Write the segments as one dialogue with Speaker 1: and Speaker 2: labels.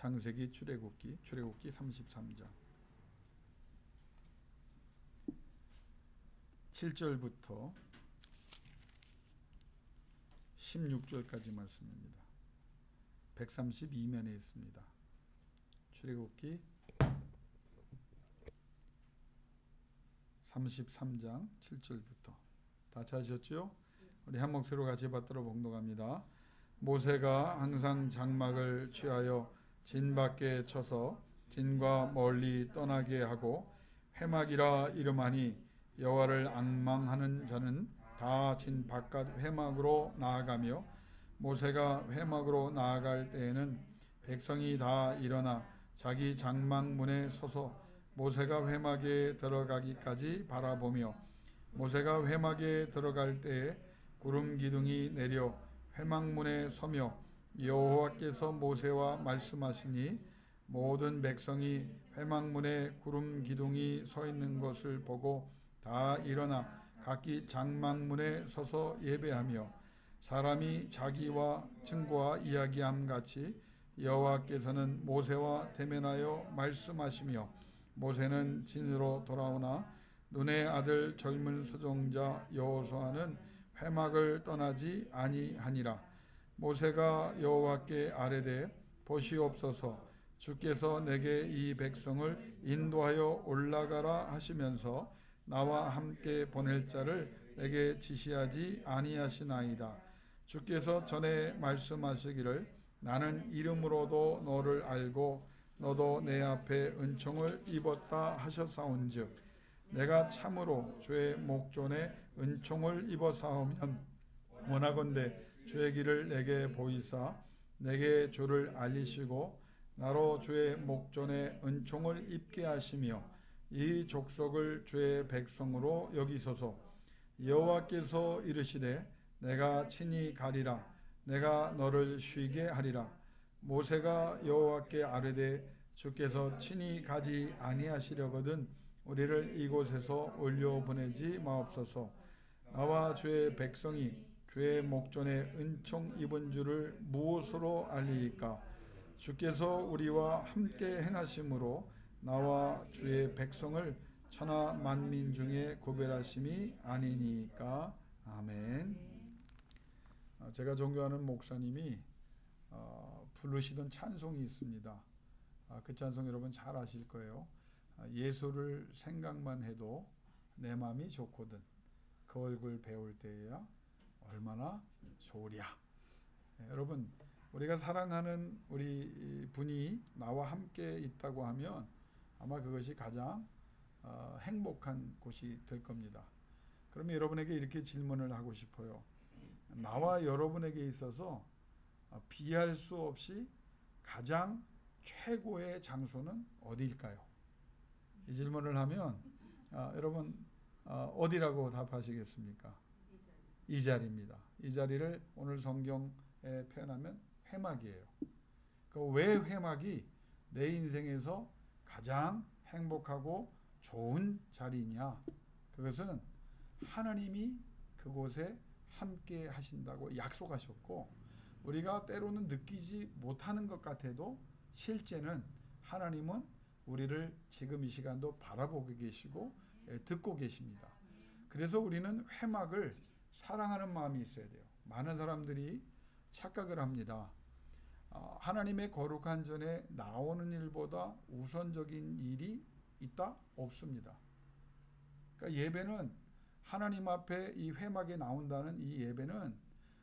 Speaker 1: 창세기, 출애굽기 33장 7절부터 16절까지 말씀입니다. 132면에 있습니다. 출애굽기 33장 7절부터 다 찾으셨죠? 우리 한 목소리로 같이 받들어 봉독합니다. 모세가 항상 장막을 취하여 진 밖에 쳐서 진과 멀리 떠나게 하고 회막이라 이름하니 여호와를 앙망하는 자는 다 진 바깥 회막으로 나아가며 모세가 회막으로 나아갈 때에는 백성이 다 일어나 자기 장막 문에 서서 모세가 회막에 들어가기까지 바라보며 모세가 회막에 들어갈 때에 구름 기둥이 내려 회막문에 서며 여호와께서 모세와 말씀하시니 모든 백성이 회막문에 구름 기둥이 서 있는 것을 보고 다 일어나 각기 장막문에 서서 예배하며 사람이 자기와 친구와 이야기함 같이 여호와께서는 모세와 대면하여 말씀하시며 모세는 진으로 돌아오나 눈의 아들 젊은 수종자 여호수아는 회막을 떠나지 아니하니라. 모세가 여호와께 아뢰되 보시옵소서 주께서 내게 이 백성을 인도하여 올라가라 하시면서 나와 함께 보낼 자를 내게 지시하지 아니하시나이다. 주께서 전에 말씀하시기를 나는 이름으로도 너를 알고 너도 내 앞에 은총을 입었다 하셨사온즉 내가 참으로 주의 목전에 은총을 입어사오면 원하건대 주의 길을 내게 보이사 내게 주를 알리시고 나로 주의 목전에 은총을 입게 하시며 이 족속을 주의 백성으로 여기소서. 여호와께서 이르시되 내가 친히 가리라. 내가 너를 쉬게 하리라. 모세가 여호와께 아뢰되 주께서 친히 가지 아니하시려거든 우리를 이곳에서 올려보내지 마옵소서. 나와 주의 백성이 주의 목전에 은총 입은 줄을 무엇으로 알리이까? 주께서 우리와 함께 행하심으로 나와 주의 백성을 천하 만민 중에 구별하심이 아니니까. 아멘. 제가 존경하는 목사님이 부르시던 찬송이 있습니다. 그 찬송 여러분 잘 아실 거예요. 예수를 생각만 해도 내 마음이 좋거든 그 얼굴 배울 때야 얼마나 좋으랴. 여러분 우리가 사랑하는 우리 분이 나와 함께 있다고 하면 아마 그것이 가장 행복한 곳이 될 겁니다. 그러면 여러분에게 이렇게 질문을 하고 싶어요. 나와 여러분에게 있어서 비할 수 없이 가장 최고의 장소는 어디일까요? 이 질문을 하면 여러분 어디라고 답하시겠습니까? 이 자리입니다. 이 자리를 오늘 성경에 표현하면 회막이에요. 왜 회막이 내 인생에서 가장 행복하고 좋은 자리냐? 그것은 하나님이 그곳에 함께 하신다고 약속하셨고 우리가 때로는 느끼지 못하는 것 같아도 실제는 하나님은 우리를 지금 이 시간도 바라보고 계시고 듣고 계십니다. 그래서 우리는 회막을 사랑하는 마음이 있어야 돼요. 많은 사람들이 착각을 합니다. 하나님의 거룩한 전에 나오는 일보다 우선적인 일이 있다? 없습니다. 그러니까 예배는 하나님 앞에 이 회막에 나온다는 이 예배는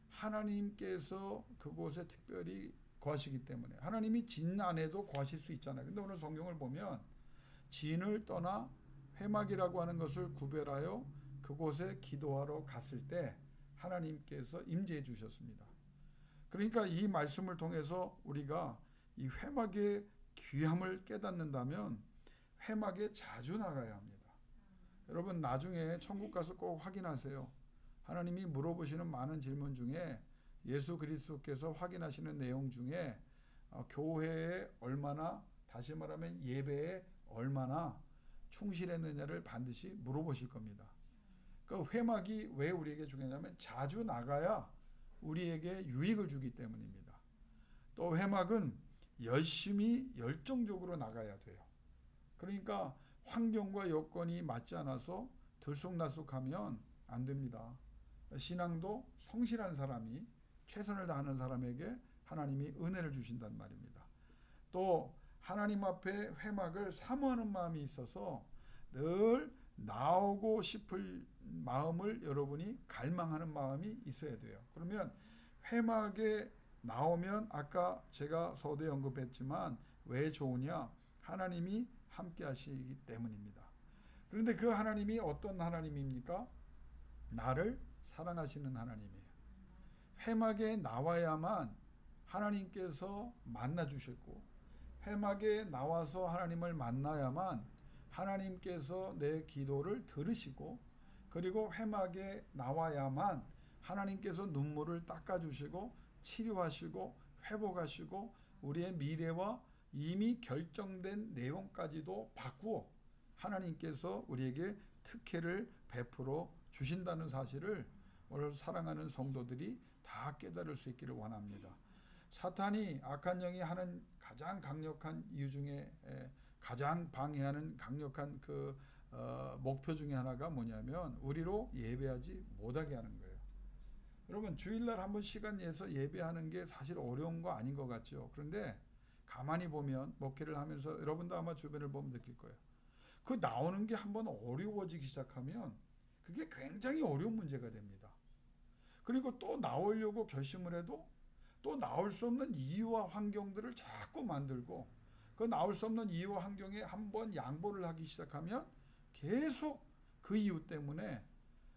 Speaker 1: 하나님께서 그곳에 특별히 거하시기 때문에 하나님이 진 안에도 거하실 수 있잖아요. 근데 오늘 성경을 보면 진을 떠나 회막이라고 하는 것을 구별하여 그곳에 기도하러 갔을 때 하나님께서 임재해 주셨습니다. 그러니까 이 말씀을 통해서 우리가 이 회막의 귀함을 깨닫는다면 회막에 자주 나가야 합니다. 여러분 나중에 천국 가서 꼭 확인하세요. 하나님이 물어보시는 많은 질문 중에 예수 그리스도께서 확인하시는 내용 중에 교회에 얼마나, 다시 말하면 예배에 얼마나 충실했느냐를 반드시 물어보실 겁니다. 그 회막이 왜 우리에게 중요하냐면 자주 나가야 우리에게 유익을 주기 때문입니다. 또 회막은 열심히 열정적으로 나가야 돼요. 그러니까 환경과 여건이 맞지 않아서 들쑥날쑥하면 안 됩니다. 신앙도 성실한 사람이, 최선을 다하는 사람에게 하나님이 은혜를 주신단 말입니다. 또 하나님 앞에 회막을 사모하는 마음이 있어서 늘 나오고 싶을 마음을 여러분이 갈망하는 마음이 있어야 돼요. 그러면 회막에 나오면 아까 제가 서두에 언급했지만 왜 좋으냐? 하나님이 함께 하시기 때문입니다. 그런데 그 하나님이 어떤 하나님입니까? 나를 사랑하시는 하나님이에요. 회막에 나와야만 하나님께서 만나 주셨고, 회막에 나와서 하나님을 만나야만 하나님께서 내 기도를 들으시고, 그리고 회막에 나와야만 하나님께서 눈물을 닦아주시고 치료하시고 회복하시고 우리의 미래와 이미 결정된 내용까지도 바꾸어 하나님께서 우리에게 특혜를 베풀어 주신다는 사실을 오늘 사랑하는 성도들이 다 깨달을 수 있기를 원합니다. 사탄이, 악한 영이 하는 가장 강력한 이유 중에 가장 방해하는 강력한 목표 중에 하나가 뭐냐면 우리로 예배하지 못하게 하는 거예요. 여러분, 주일날 한번 시간 내서 예배하는 게 사실 어려운 거 아닌 것 같죠. 그런데 가만히 보면 목회를 하면서 여러분도 아마 주변을 보면 느낄 거예요. 그 나오는 게 한번 어려워지기 시작하면 그게 굉장히 어려운 문제가 됩니다. 그리고 또 나오려고 결심을 해도 또 나올 수 없는 이유와 환경들을 자꾸 만들고, 그 나올 수 없는 이유와 환경에 한번 양보를 하기 시작하면 계속 그 이유 때문에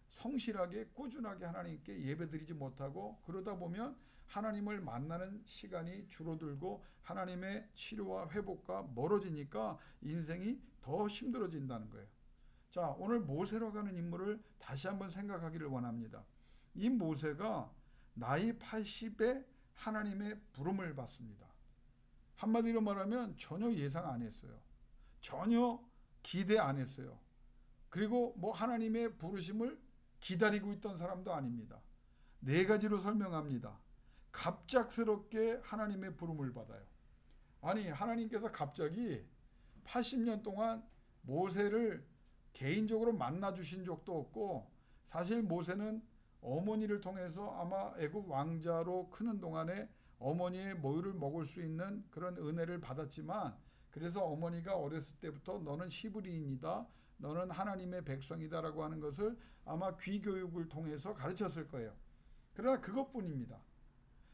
Speaker 1: 성실하게 꾸준하게 하나님께 예배드리지 못하고, 그러다 보면 하나님을 만나는 시간이 줄어들고 하나님의 치료와 회복과 멀어지니까 인생이 더 힘들어진다는 거예요. 자, 오늘 모세로 가는 인물을 다시 한번 생각하기를 원합니다. 이 모세가 나이 80에 하나님의 부름을 받습니다. 한마디로 말하면 전혀 예상 안 했어요. 전혀 기대 안 했어요. 그리고 하나님의 부르심을 기다리고 있던 사람도 아닙니다. 4가지로 설명합니다. 갑작스럽게 하나님의 부름을 받아요. 아니, 하나님께서 갑자기 80년 동안 모세를 개인적으로 만나 주신 적도 없고, 사실 모세는 어머니를 통해서 아마 애굽 왕자로 크는 동안에 어머니의 모유를 먹을 수 있는 그런 은혜를 받았지만, 그래서 어머니가 어렸을 때부터 너는 히브리인이다, 너는 하나님의 백성이다라고 하는 것을 아마 귀교육을 통해서 가르쳤을 거예요. 그러나 그것뿐입니다.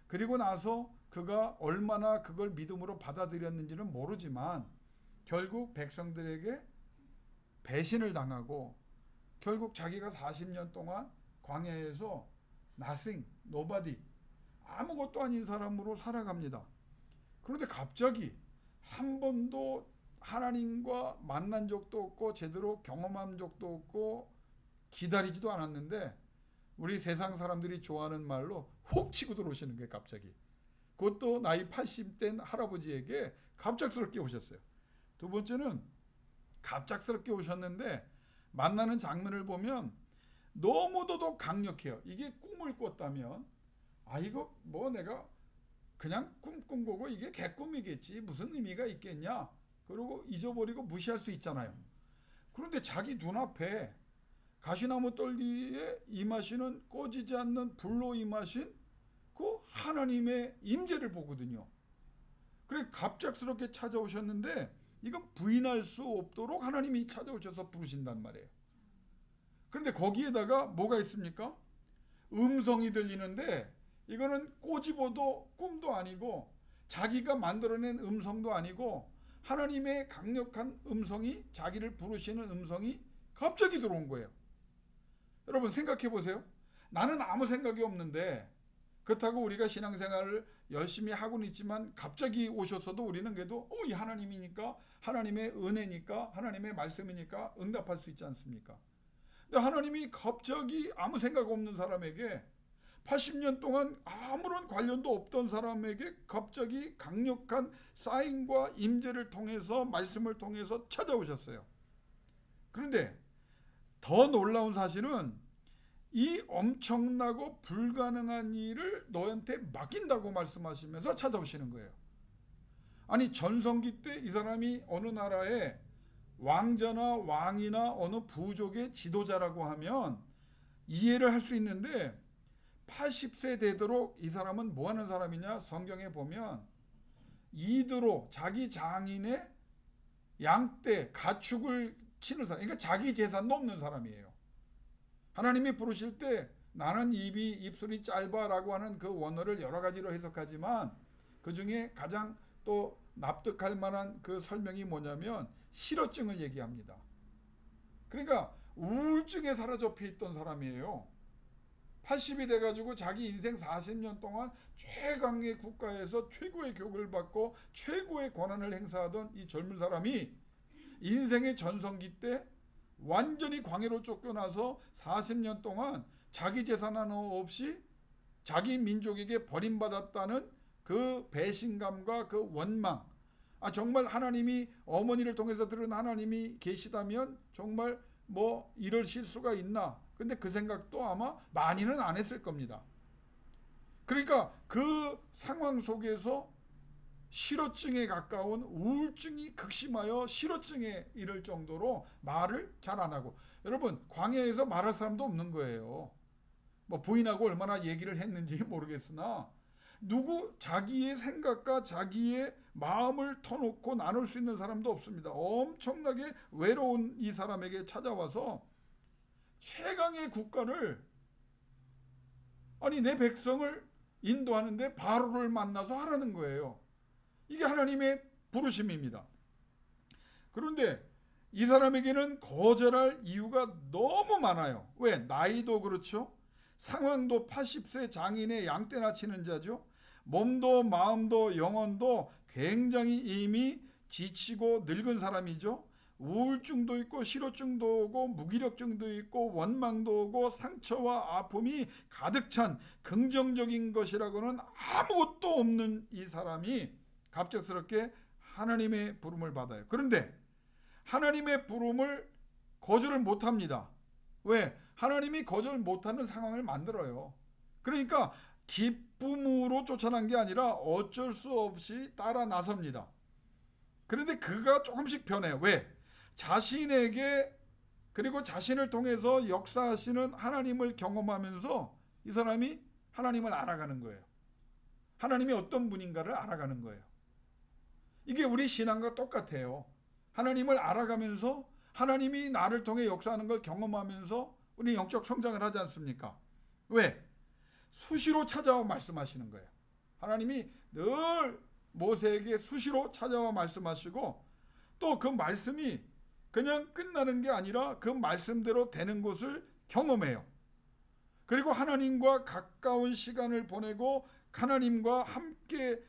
Speaker 1: 그리고 나서 그가 얼마나 그걸 믿음으로 받아들였는지는 모르지만 결국 백성들에게 배신을 당하고 결국 자기가 40년 동안 광야에서 nothing, nobody, 아무것도 아닌 사람으로 살아갑니다. 그런데 갑자기 한 번도 하나님과 만난 적도 없고 제대로 경험한 적도 없고 기다리지도 않았는데 우리 세상 사람들이 좋아하는 말로 훅 치고 들어오시는 거예요. 갑자기. 그것도 나이 80된 할아버지에게 갑작스럽게 오셨어요. 두 번째는 갑작스럽게 오셨는데 만나는 장면을 보면 너무도 강력해요. 이게 꿈을 꿨다면 이거 내가 그냥 꿈 꾼 거고 이게 개꿈이겠지, 무슨 의미가 있겠냐, 그러고 잊어버리고 무시할 수 있잖아요. 그런데 자기 눈앞에 가시나무 떨기에 임하시는, 꺼지지 않는 불로 임하신 그 하나님의 임재를 보거든요. 그래 갑작스럽게 찾아오셨는데 이건 부인할 수 없도록 하나님이 찾아오셔서 부르신단 말이에요. 그런데 거기에다가 뭐가 있습니까? 음성이 들리는데 이거는 꼬집어도 꿈도 아니고 자기가 만들어낸 음성도 아니고 하나님의 강력한 음성이, 자기를 부르시는 음성이 갑자기 들어온 거예요. 여러분 생각해 보세요. 나는 아무 생각이 없는데, 그렇다고 우리가 신앙생활을 열심히 하고는 있지만 갑자기 오셨어도 우리는 그래도 이 하나님이니까, 하나님의 은혜니까, 하나님의 말씀이니까 응답할 수 있지 않습니까? 근데 하나님이 갑자기 아무 생각 없는 사람에게, 80년 동안 아무런 관련도 없던 사람에게 갑자기 강력한 사인과 임재를 통해서, 말씀을 통해서 찾아오셨어요. 그런데 더 놀라운 사실은 이 엄청나고 불가능한 일을 너한테 맡긴다고 말씀하시면서 찾아오시는 거예요. 아니 전성기 때 이 사람이 어느 나라의 왕자나 왕이나 어느 부족의 지도자라고 하면 이해를 할 수 있는데 80세 되도록 이 사람은 뭐 하는 사람이냐? 성경에 보면 이드로 자기 장인의 양떼 가축을 치는 사람, 그러니까 자기 재산도 없는 사람이에요. 하나님이 부르실 때 나는 입술이 짧아라고 하는 그 원어를 여러 가지로 해석하지만 그 중에 가장 또 납득할 만한 그 설명이 뭐냐면 실어증을 얘기합니다. 그러니까 우울증에 사로잡혀 있던 사람이에요. 80이 돼가지고 자기 인생 40년 동안 최강의 국가에서 최고의 교육을 받고 최고의 권한을 행사하던 이 젊은 사람이 인생의 전성기 때 완전히 광해로 쫓겨나서 40년 동안 자기 재산 하나 없이 자기 민족에게 버림받았다는 그 배신감과 그 원망, 정말 하나님이 어머니를 통해서 들은 하나님이 계시다면 정말 뭐 이러실 수가 있나. 근데 그 생각도 아마 많이는 안 했을 겁니다. 그러니까 그 상황 속에서 실어증에 가까운 우울증이 극심하여 실어증에 이를 정도로 말을 잘 안 하고, 여러분 광야에서 말할 사람도 없는 거예요. 뭐 부인하고 얼마나 얘기를 했는지 모르겠으나 자기의 생각과 자기의 마음을 터놓고 나눌 수 있는 사람도 없습니다. 엄청나게 외로운 이 사람에게 찾아와서 최강의 국가를, 아니 내 백성을 인도하는데 바로를 만나서 하라는 거예요. 이게 하나님의 부르심입니다. 그런데 이 사람에게는 거절할 이유가 너무 많아요. 왜? 나이도 그렇죠. 상황도 80세 장인의 양떼나 치는 자죠. 몸도 마음도 영혼도 굉장히 이미 지치고 늙은 사람이죠. 우울증도 있고 실어증도 오고 무기력증도 있고 원망도 오고 상처와 아픔이 가득 찬 긍정적인 것이라고는 아무것도 없는 이 사람이 갑작스럽게 하나님의 부름을 받아요. 그런데 하나님의 부름을 거절을 못합니다. 왜? 하나님이 거절 못하는 상황을 만들어요. 그러니까 기쁨으로 쫓아난 게 아니라 어쩔 수 없이 따라 나섭니다. 그런데 그가 조금씩 변해요. 왜? 자신에게 그리고 자신을 통해서 역사하시는 하나님을 경험하면서 이 사람이 하나님을 알아가는 거예요. 하나님이 어떤 분인가를 알아가는 거예요. 이게 우리 신앙과 똑같아요. 하나님을 알아가면서 하나님이 나를 통해 역사하는 걸 경험하면서 우리 영적 성장을 하지 않습니까? 왜? 수시로 찾아와 말씀하시는 거예요. 하나님이 늘 모세에게 수시로 찾아와 말씀하시고 또 그 말씀이 그냥 끝나는 게 아니라 그 말씀대로 되는 것을 경험해요. 그리고 하나님과 가까운 시간을 보내고 하나님과 함께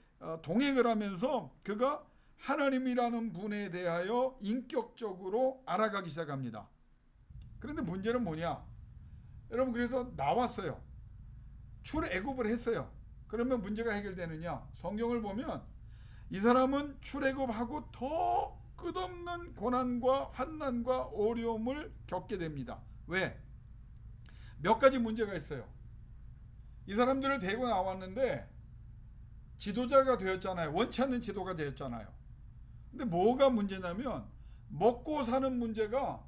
Speaker 1: 동행을 하면서 그가 하나님이라는 분에 대하여 인격적으로 알아가기 시작합니다. 그런데 문제는 뭐냐? 여러분, 그래서 나왔어요. 출애굽을 했어요. 그러면 문제가 해결되느냐? 성경을 보면 이 사람은 출애굽하고 더 끝없는 고난과 환난과 어려움을 겪게 됩니다. 왜? 몇 가지 문제가 있어요. 이 사람들을 데리고 나왔는데 지도자가 되었잖아요. 원치 않는 지도가 되었잖아요. 근데 뭐가 문제냐면 먹고 사는 문제가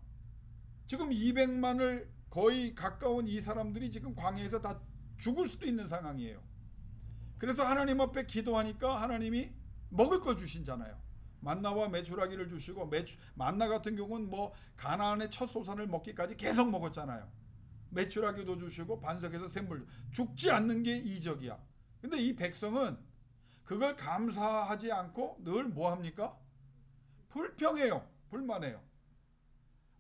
Speaker 1: 지금 200만을 거의 가까운 이 사람들이 지금 광야에서 다 죽을 수도 있는 상황이에요. 그래서 하나님 앞에 기도하니까 하나님이 먹을 걸 주신잖아요. 만나와 메추라기를 주시고 만나 같은 경우는 뭐 가나안의 첫 소산을 먹기까지 계속 먹었잖아요. 메추라기도 주시고 반석에서 샘물, 죽지 않는 게 이적이야. 근데 이 백성은 그걸 감사하지 않고 늘 뭐 합니까? 불평해요. 불만해요.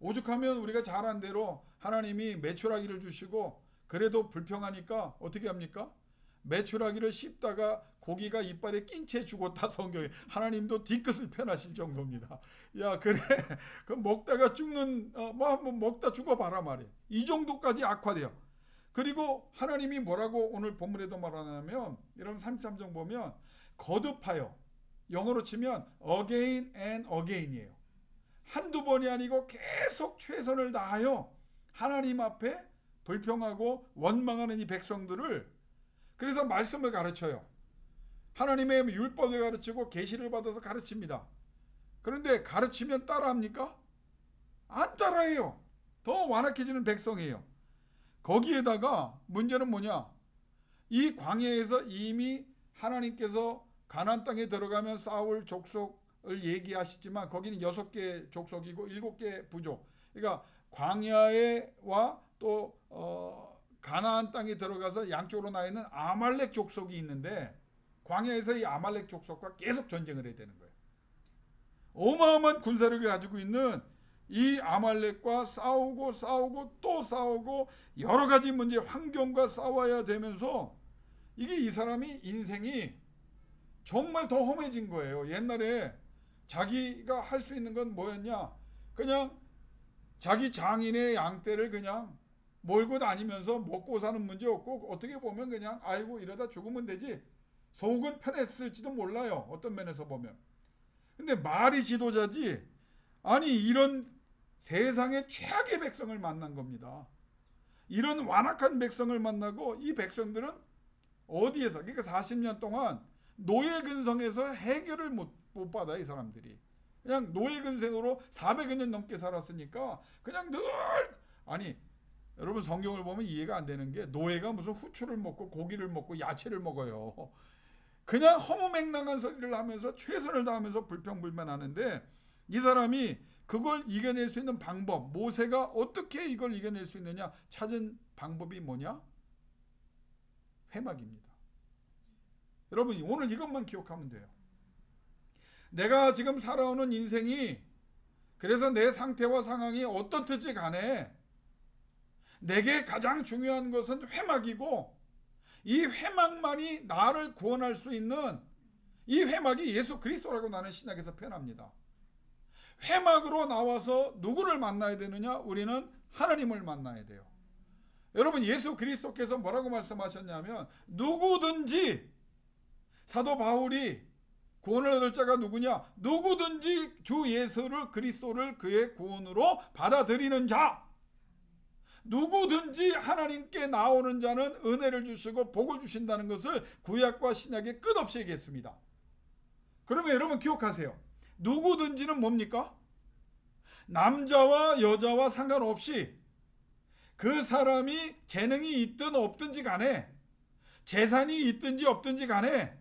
Speaker 1: 오죽하면 우리가 잘한 대로 하나님이 메추라기를 주시고 그래도 불평하니까 어떻게 합니까? 메추라기를 씹다가 고기가 이빨에 낀 채 죽었다. 성경에 하나님도 뒤끝을 편하실 정도입니다. 야, 그래 그 먹다가 죽는 뭐 한번 먹다 죽어봐라 말이에요. 이 정도까지 악화돼요. 그리고 하나님이 뭐라고 오늘 본문에도 말하냐면 여러분 33장 보면 거듭하여, 영어로 치면 again and again이에요. 한두 번이 아니고 계속 최선을 다하여 하나님 앞에 불평하고 원망하는 이 백성들을, 그래서 말씀을 가르쳐요. 하나님의 율법을 가르치고 계시를 받아서 가르칩니다. 그런데 가르치면 따라합니까? 안 따라해요. 더 완악해지는 백성이에요. 거기에다가 문제는 뭐냐? 이 광야에서 이미 하나님께서 가나안 땅에 들어가면 싸울 족속을 얘기하시지만 거기는 6개 족속이고 7개 부족. 그러니까 광야에와 또 가나안 땅에 들어가서 양쪽으로 나 있는 아말렉 족속이 있는데 광야에서 이 아말렉 족속과 계속 전쟁을 해야 되는 거예요. 어마어마한 군사력을 가지고 있는 이 아말렉과 싸우고 또 싸우고 여러 가지 문제 환경과 싸워야 되면서 이게 이 사람이 인생이 정말 더 험해진 거예요. 옛날에 자기가 할 수 있는 건 뭐였냐? 그냥 자기 장인의 양떼를 그냥 몰고 다니면서 먹고 사는 문제 없고 어떻게 보면 그냥 아이고 이러다 죽으면 되지. 속은 편했을지도 몰라요. 어떤 면에서 보면. 근데 말이 지도자지. 아니 이런 세상의 최악의 백성을 만난 겁니다. 이런 완악한 백성을 만나고 이 백성들은 어디에서 그러니까 40년 동안 노예 근성에서 해결을 못 받아 이 사람들이. 그냥 노예 근성으로 400여 년 넘게 살았으니까 그냥 늘 아니 여러분 성경을 보면 이해가 안 되는 게 노예가 무슨 후추를 먹고 고기를 먹고 야채를 먹어요. 그냥 허무맹랑한 소리를 하면서 최선을 다하면서 불평불만하는데 이 사람이 그걸 이겨낼 수 있는 방법, 모세가 어떻게 이걸 이겨낼 수 있느냐 찾은 방법이 뭐냐? 회막입니다. 여러분 오늘 이것만 기억하면 돼요. 내가 지금 살아오는 인생이 그래서 내 상태와 상황이 어떻든지 간에 내게 가장 중요한 것은 회막이고 이 회막만이 나를 구원할 수 있는 이 회막이 예수 그리스도라고 나는 신약에서 표현합니다. 회막으로 나와서 누구를 만나야 되느냐? 우리는 하나님을 만나야 돼요. 여러분 예수 그리스도께서 뭐라고 말씀하셨냐면 누구든지 사도 바울이 구원을 얻을 자가 누구냐? 누구든지 주 예수를 그리스도를 그의 구원으로 받아들이는 자. 누구든지 하나님께 나오는 자는 은혜를 주시고 복을 주신다는 것을 구약과 신약에 끝없이 얘기했습니다. 그러면 여러분 기억하세요. 누구든지는 뭡니까? 남자와 여자와 상관없이 그 사람이 재능이 있든 없든지 간에 재산이 있든지 없든지 간에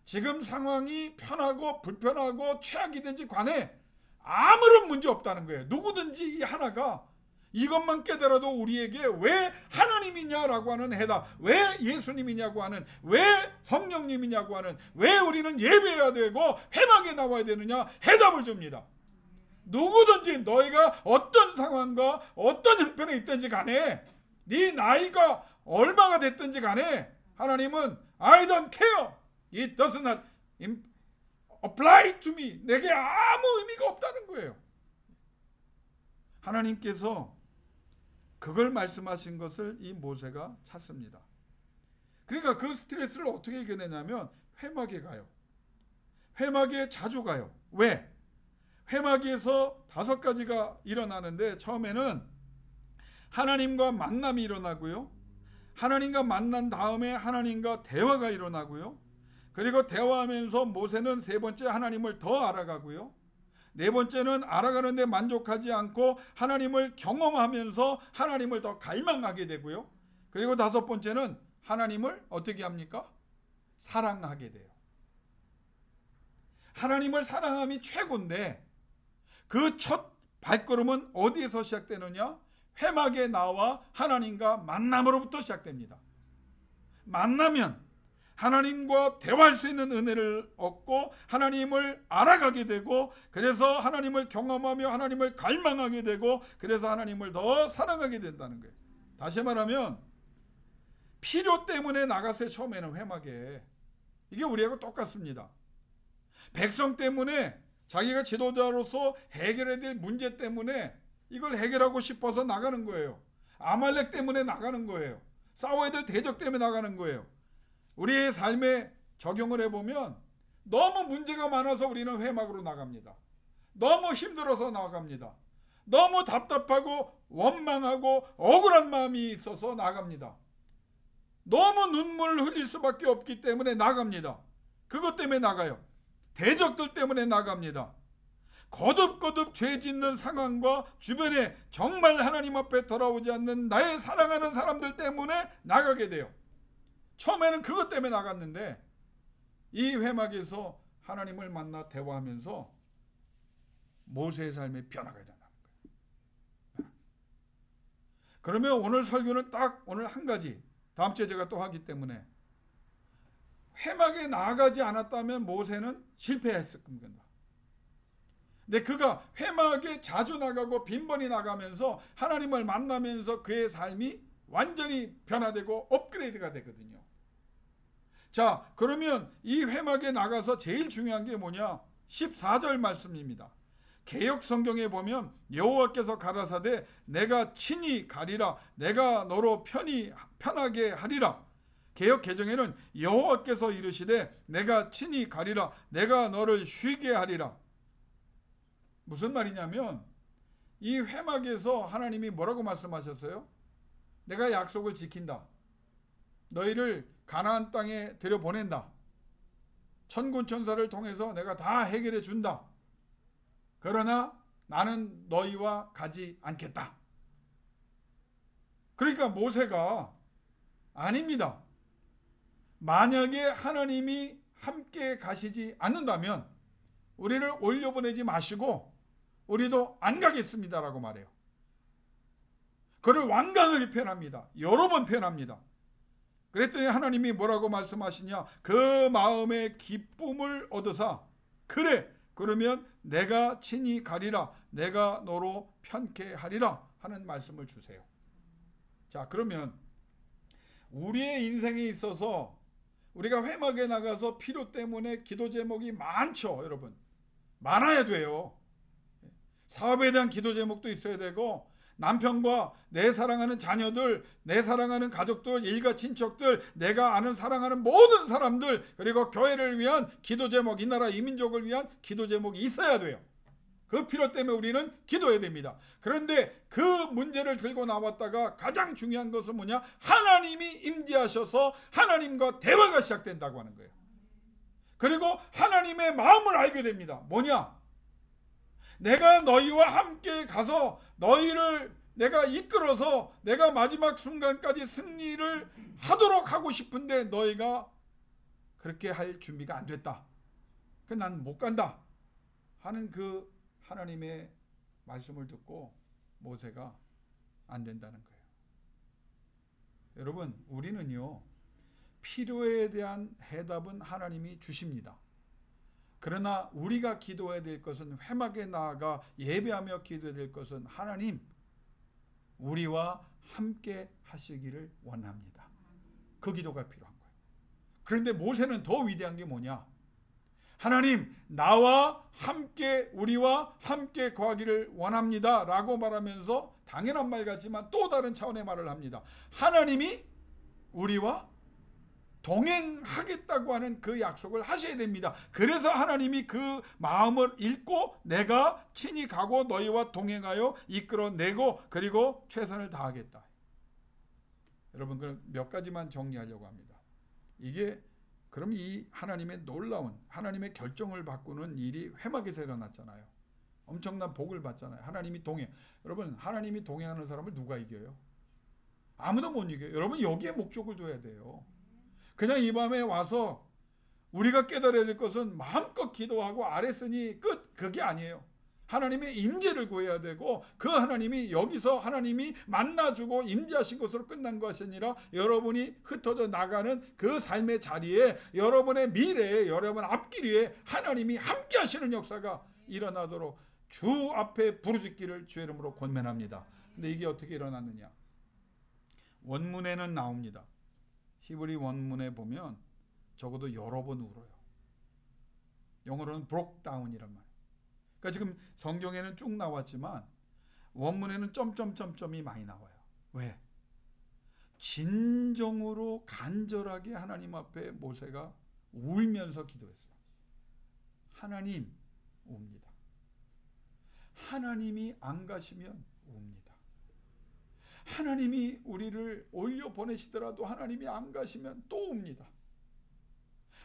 Speaker 1: 지금 상황이 편하고 불편하고 최악이든지 간에 아무런 문제 없다는 거예요. 누구든지 이 하나가 이것만 깨달아도 우리에게 왜 하나님이냐라고 하는 해답, 왜 예수님이냐고 하는, 왜 성령님이냐고 하는, 왜 우리는 예배해야 되고 회막에 나와야 되느냐 해답을 줍니다. 누구든지 너희가 어떤 상황과 어떤 형편에 있든지 간에 네 나이가 얼마가 됐든지 간에 하나님은 I don't care. It does not apply to me. 내게 아무 의미가 없다는 거예요. 하나님께서 그걸 말씀하신 것을 이 모세가 찾습니다. 그러니까 그 스트레스를 어떻게 이겨내냐면 회막에 가요. 회막에 자주 가요. 왜? 회막에서 5가지가 일어나는데 처음에는 하나님과 만남이 일어나고요. 하나님과 만난 다음에 하나님과 대화가 일어나고요. 그리고 대화하면서 모세는 3번째 하나님을 더 알아가고요. 4번째는 알아가는데 만족하지 않고 하나님을 경험하면서 하나님을 더 갈망하게 되고요. 그리고 5번째는 하나님을 어떻게 합니까? 사랑하게 돼요. 하나님을 사랑함이 최고인데 그 첫 발걸음은 어디에서 시작되느냐? 회막에 나와 하나님과 만남으로부터 시작됩니다. 만나면 하나님과 대화할 수 있는 은혜를 얻고 하나님을 알아가게 되고 그래서 하나님을 경험하며 하나님을 갈망하게 되고 그래서 하나님을 더 사랑하게 된다는 거예요. 다시 말하면 필요 때문에 나갔어요. 처음에는 회막에. 이게 우리하고 똑같습니다. 백성 때문에 자기가 지도자로서 해결해야 될 문제 때문에 이걸 해결하고 싶어서 나가는 거예요. 아말렉 때문에 나가는 거예요. 싸워야 될 대적 때문에 나가는 거예요. 우리의 삶에 적용을 해보면 너무 문제가 많아서 우리는 회막으로 나갑니다. 너무 힘들어서 나갑니다. 너무 답답하고 원망하고 억울한 마음이 있어서 나갑니다. 너무 눈물을 흘릴 수밖에 없기 때문에 나갑니다. 그것 때문에 나가요. 대적들 때문에 나갑니다. 거듭거듭 죄 짓는 상황과 주변에 정말 하나님 앞에 돌아오지 않는 나의 사랑하는 사람들 때문에 나가게 돼요. 처음에는 그것 때문에 나갔는데 이 회막에서 하나님을 만나 대화하면서 모세의 삶의 변화가 일어나는 거예요. 그러면 오늘 설교는 딱 오늘 한 가지, 다음 주에 제가 또 하기 때문에 회막에 나아가지 않았다면 모세는 실패했을 겁니다. 근데 그가 회막에 자주 나가고 빈번히 나가면서 하나님을 만나면서 그의 삶이 완전히 변화되고 업그레이드가 되거든요. 자, 그러면 이 회막에 나가서 제일 중요한 게 뭐냐? 14절 말씀입니다. 개역 성경에 보면 여호와께서 가라사대 내가 친히 가리라 내가 너로 편하게 하리라. 개역 개정에는 여호와께서 이르시되 내가 친히 가리라 내가 너를 쉬게 하리라. 무슨 말이냐면 이 회막에서 하나님이 뭐라고 말씀하셨어요? 내가 약속을 지킨다. 너희를 가나안 땅에 데려보낸다. 천군 천사를 통해서 내가 다 해결해 준다. 그러나 나는 너희와 가지 않겠다. 그러니까 모세가 아닙니다. 만약에 하나님이 함께 가시지 않는다면 우리를 올려보내지 마시고 우리도 안 가겠습니다라고 말해요. 그를 완강하게 표현합니다. 여러 번 표현합니다. 그랬더니 하나님이 뭐라고 말씀하시냐? 그 마음의 기쁨을 얻으사 그래 그러면 내가 친히 가리라 내가 너로 편케 하리라 하는 말씀을 주세요. 자, 그러면 우리의 인생에 있어서 우리가 회막에 나가서 필요 때문에 기도 제목이 많죠. 여러분 많아야 돼요. 사업에 대한 기도 제목도 있어야 되고 남편과 내 사랑하는 자녀들, 내 사랑하는 가족들, 일가 친척들, 내가 아는 사랑하는 모든 사람들, 그리고 교회를 위한 기도 제목, 이 나라 이민족을 위한 기도 제목이 있어야 돼요. 그 필요 때문에 우리는 기도해야 됩니다. 그런데 그 문제를 들고 나왔다가 가장 중요한 것은 뭐냐? 하나님이 임재하셔서 하나님과 대화가 시작된다고 하는 거예요. 그리고 하나님의 마음을 알게 됩니다. 뭐냐? 내가 너희와 함께 가서 너희를 내가 이끌어서 내가 마지막 순간까지 승리를 하도록 하고 싶은데 너희가 그렇게 할 준비가 안 됐다. 난 못 간다 하는 그 하나님의 말씀을 듣고 모세가 안 된다는 거예요. 여러분 우리는요 필요에 대한 해답은 하나님이 주십니다. 그러나 우리가 기도해야 될 것은 회막에 나아가 예배하며 기도해야 될 것은 하나님 우리와 함께 하시기를 원합니다. 그 기도가 필요한 거예요. 그런데 모세는 더 위대한 게 뭐냐? 하나님 나와 함께 우리와 함께 거하기를 원합니다 라고 말하면서 당연한 말 같지만 또 다른 차원의 말을 합니다. 하나님이 우리와 동행하겠다고 하는 그 약속을 하셔야 됩니다. 그래서 하나님이 그 마음을 읽고 내가 친히 가고 너희와 동행하여 이끌어내고 그리고 최선을 다하겠다. 여러분 그럼 몇 가지만 정리하려고 합니다. 이게 그럼 이 하나님의 놀라운 하나님의 결정을 바꾸는 일이 회막에서 일어났잖아요. 엄청난 복을 받잖아요. 하나님이 동행. 여러분 하나님이 동행하는 사람을 누가 이겨요? 아무도 못 이겨요. 여러분 여기에 목적을 둬야 돼요. 그냥 이 밤에 와서 우리가 깨달아야 될 것은 마음껏 기도하고 아뢰 쓰니 끝 그게 아니에요. 하나님의 임재를 구해야 되고 그 하나님이 여기서 하나님이 만나주고 임재하신 것으로 끝난 것이 아니라 여러분이 흩어져 나가는 그 삶의 자리에 여러분의 미래에 여러분 앞길 위에 하나님이 함께 하시는 역사가 일어나도록 주 앞에 부르짖기를 주의 이름으로 권면합니다. 근데 이게 어떻게 일어났느냐? 원문에는 나옵니다. 히브리 원문에 보면 적어도 여러 번 울어요. 영어로는 broke down이란 말. 그러니까 지금 성경에는 쭉 나왔지만 원문에는 점점점점이 많이 나와요. 왜? 진정으로 간절하게 하나님 앞에 모세가 울면서 기도했어요. 하나님 웁니다. 하나님이 안 가시면 웁니다. 하나님이 우리를 올려 보내시더라도 하나님이 안 가시면 또 웁니다.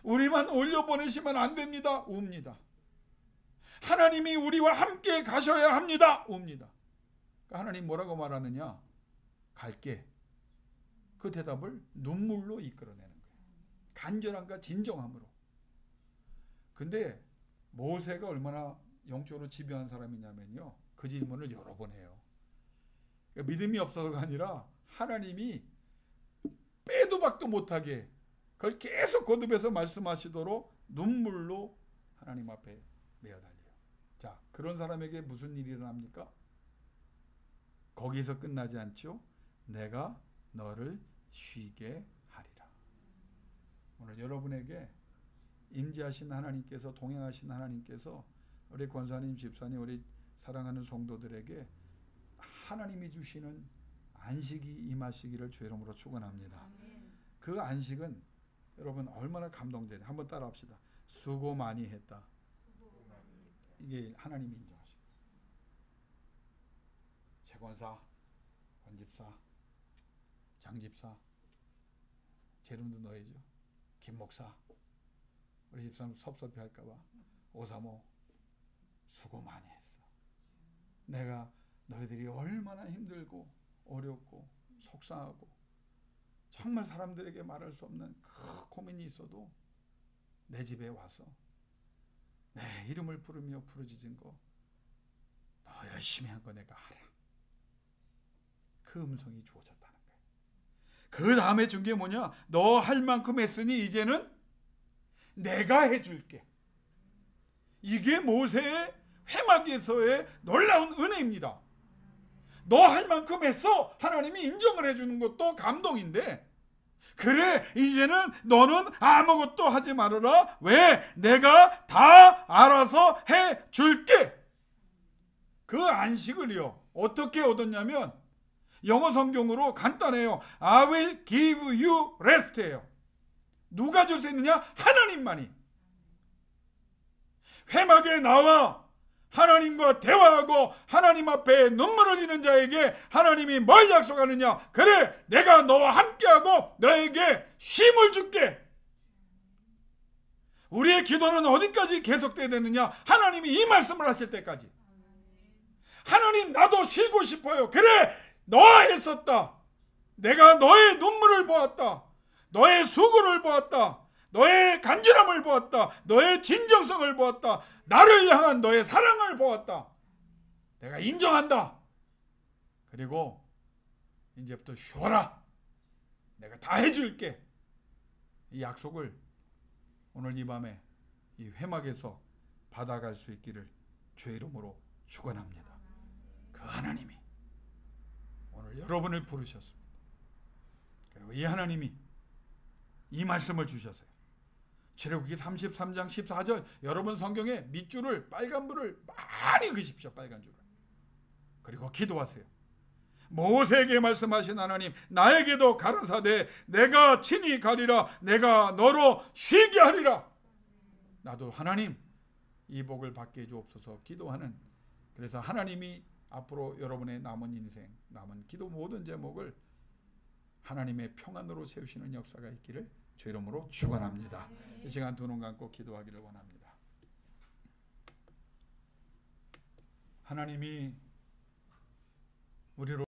Speaker 1: 우리만 올려보내시면 안 됩니다. 웁니다. 하나님이 우리와 함께 가셔야 합니다. 웁니다. 하나님 뭐라고 말하느냐? 갈게. 그 대답을 눈물로 이끌어내는 거예요. 간절함과 진정함으로. 근데 모세가 얼마나 영적으로 집요한 사람이냐면요, 그 질문을 여러 번 해요. 그러니까 믿음이 없어서가 아니라 하나님이 빼도 박도 못하게 그걸 계속 거듭해서 말씀하시도록 눈물로 하나님 앞에 매어달려요. 자, 그런 사람에게 무슨 일이 일어납니까? 거기서 끝나지 않죠. 내가 너를 쉬게 하리라. 오늘 여러분에게 임재하신 하나님께서, 동행하신 하나님께서 우리 권사님, 집사님, 우리 사랑하는 성도들에게 하나님이 주시는 안식이 임하시기를 주의 이름으로 축원합니다. 그 안식은 여러분 얼마나 감동되냐. 한번 따라합시다. 수고 많이 했다. 이게 하나님이 인정하십니다. 최권사, 권집사, 장집사, 제 이름도 넣어야죠. 김목사, 우리 집사람 섭섭해 할까봐 오사모, 수고 많이 했어. 내가 너희들이 얼마나 힘들고 어렵고 속상하고 정말 사람들에게 말할 수 없는 그 고민이 있어도 내 집에 와서 내 이름을 부르며 부르짖은 거, 너 열심히 한 거 내가 알아. 그 음성이 주어졌다는 거예요. 그 다음에 준 게 뭐냐? 너 할 만큼 했으니 이제는 내가 해줄게. 이게 모세의 회막에서의 놀라운 은혜입니다. 너 할 만큼 했어. 하나님이 인정을 해주는 것도 감동인데, 그래 이제는 너는 아무것도 하지 말아라. 왜? 내가 다 알아서 해줄게. 그 안식을요 어떻게 얻었냐면, 영어 성경으로 간단해요. I will give you rest예요. 누가 줄 수 있느냐? 하나님만이. 회막에 나와 하나님과 대화하고 하나님 앞에 눈물을 흘리는 자에게 하나님이 뭘 약속하느냐? 그래, 내가 너와 함께하고 너에게 쉼을 줄게. 우리의 기도는 어디까지 계속돼야 되느냐? 하나님이 이 말씀을 하실 때까지. 하나님, 나도 쉬고 싶어요. 그래, 너와 했었다. 내가 너의 눈물을 보았다. 너의 수고를 보았다. 너의 간절함을 보았다. 너의 진정성을 보았다. 나를 향한 너의 사랑을 보았다. 내가 인정한다. 그리고 이제부터 쉬어라. 내가 다 해줄게. 이 약속을 오늘 이 밤에 이 회막에서 받아갈 수 있기를 주의 이름으로 축원합니다. 그 하나님이 오늘 여러분을 부르셨습니다. 그리고 이 하나님이 이 말씀을 주셨어요. 출애굽기 33장 14절, 여러분 성경에 밑줄을, 빨간 불을 많이 그십시오. 빨간 줄을. 그리고 기도하세요. 모세에게 말씀하신 하나님, 나에게도 가라사대 내가 친히 가리라. 내가 너로 쉬게 하리라. 나도 하나님 이 복을 받게 해주옵소서 기도하는, 그래서 하나님이 앞으로 여러분의 남은 인생, 남은 기도 모든 제목을 하나님의 평안으로 세우시는 역사가 있기를 주 이름으로 축원합니다. 이 시간 두 눈 감고 기도하기를 원합니다. 하나님이 우리로